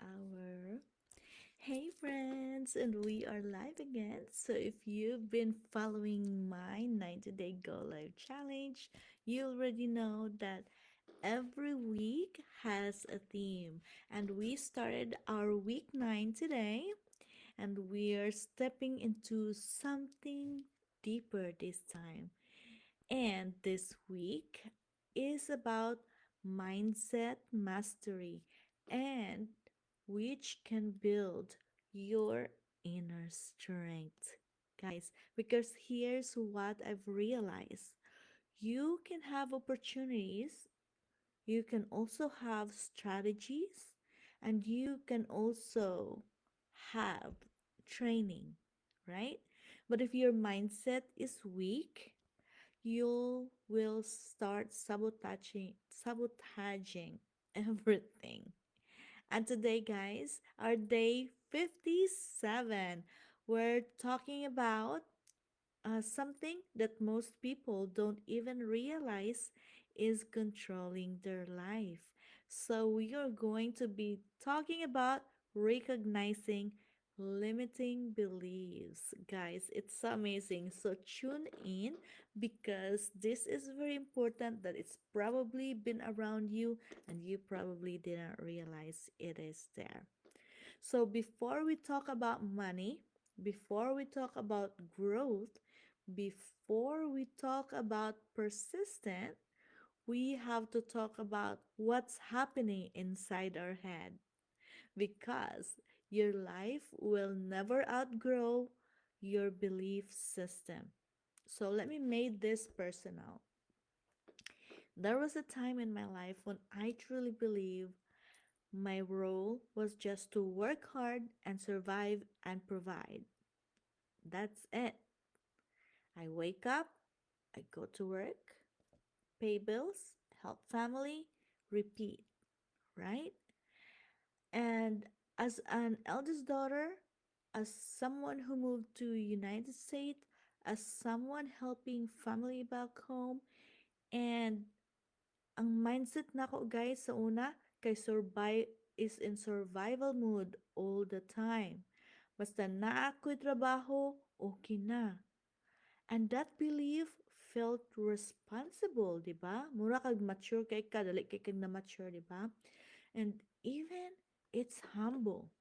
Hour. Hey, friends, and we are live again. So, if you've been following my 90-day Go Live challenge, you already know that every week has a theme. And we started our week 9 today, and we are stepping into something deeper this time. And this week is about mindset mastery and which can build your inner strength. Guys, because here's what I've realized you can have opportunities, you can also have strategies, and you can also have training, right? But if your mindset is weak, you will start sabotaging everything. And today, guys, our day 57, we're talking about something that most people don't even realize is controlling their life. So, we are going to be talking about recognizing limiting beliefs. Guys, it's so amazing. So, tune in because this is very important that it's probably been around you and you probably didn't realize it is there. So, before we talk about money, before we talk about growth, before we talk about persistent, we have to talk about what's happening inside our head because your life will never outgrow your belief system. So let me make this personal. There was a time in my life when I truly believed my role was just to work hard and survive and provide. That's it. I wake up, I go to work, pay bills, help family, repeat, right? And as an eldest daughter, as someone who moved to United States, as someone helping family back home, and ang mindset nako guys sa una kay survive is in survival mode all the time. Basta naa ko'y trabaho, okay na. And that belief felt responsible, di ba? Mura kag mature kay ka, dali kay kag na mature, di ba? And even it's humble.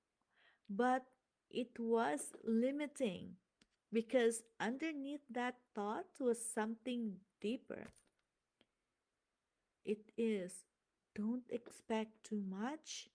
But it was limiting because underneath that thought was something deeper. It is don't expect too much